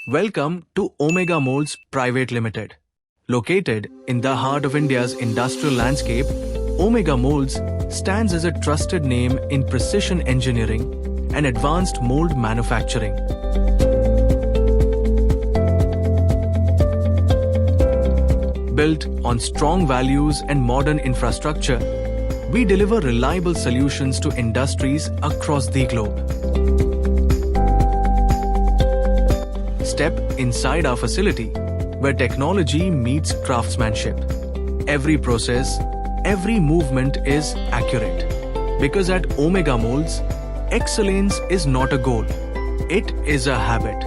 Welcome to Omega Moulds Pvt Limited. Located in the heart of India's industrial landscape, Omega Moulds stands as a trusted name in precision engineering and advanced mould manufacturing. Built on strong values and modern infrastructure, we deliver reliable solutions to industries across the globe. Step inside our facility, where technology meets craftsmanship. Every process, every movement is accurate. Because at Omega Moulds, excellence is not a goal, it is a habit.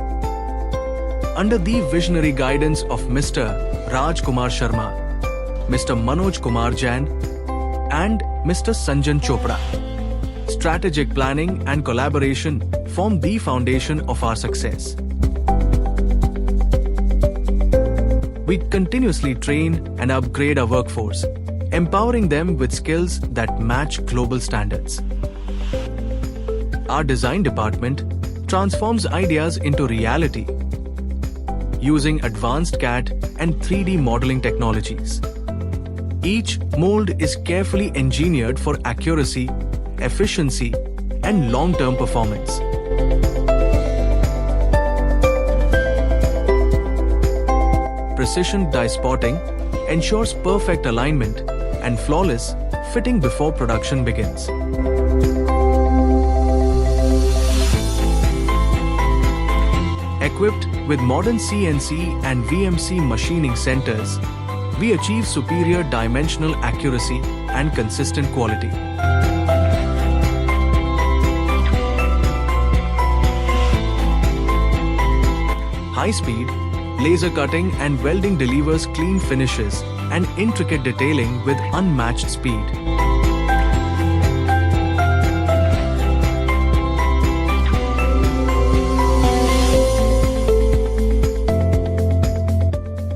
Under the visionary guidance of Mr. Rajkumar Sharma, Mr. Manoj Kumar Jain, and Mr. Sanjan Chopra, strategic planning and collaboration form the foundation of our success. We continuously train and upgrade our workforce, empowering them with skills that match global standards. Our design department transforms ideas into reality using advanced CAD and 3D modeling technologies. Each mold is carefully engineered for accuracy, efficiency, and long-term performance. Precision die spotting ensures perfect alignment and flawless fitting before production begins. Equipped with modern CNC and VMC machining centers, we achieve superior dimensional accuracy and consistent quality. High-speed laser cutting and welding delivers clean finishes and intricate detailing with unmatched speed.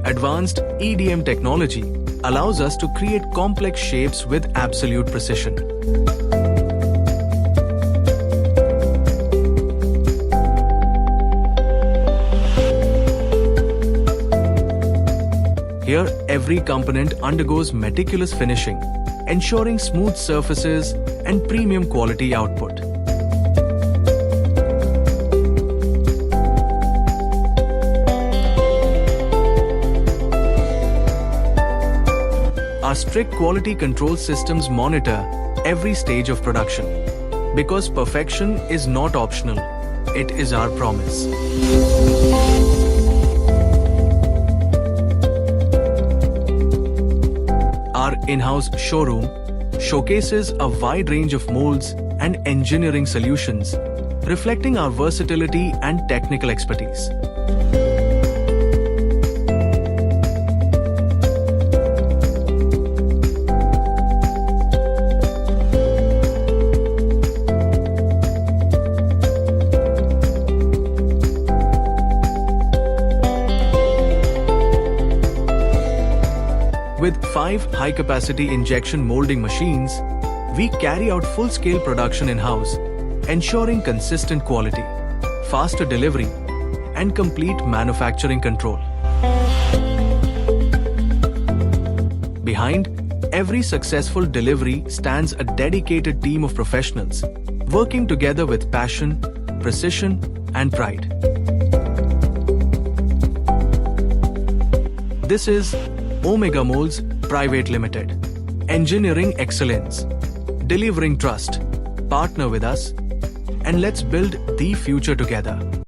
Advanced EDM technology allows us to create complex shapes with absolute precision. Here, every component undergoes meticulous finishing, ensuring smooth surfaces and premium quality output. Our strict quality control systems monitor every stage of production, because perfection is not optional, it is our promise. Our in-house showroom showcases a wide range of molds and engineering solutions, reflecting our versatility and technical expertise. With 5 high-capacity injection molding machines, we carry out full-scale production in-house, ensuring consistent quality, faster delivery, and complete manufacturing control. Behind every successful delivery stands a dedicated team of professionals, working together with passion, precision, and pride. This is Omega Moulds Pvt Limited. Engineering excellence, delivering trust. Partner with us and let's build the future together.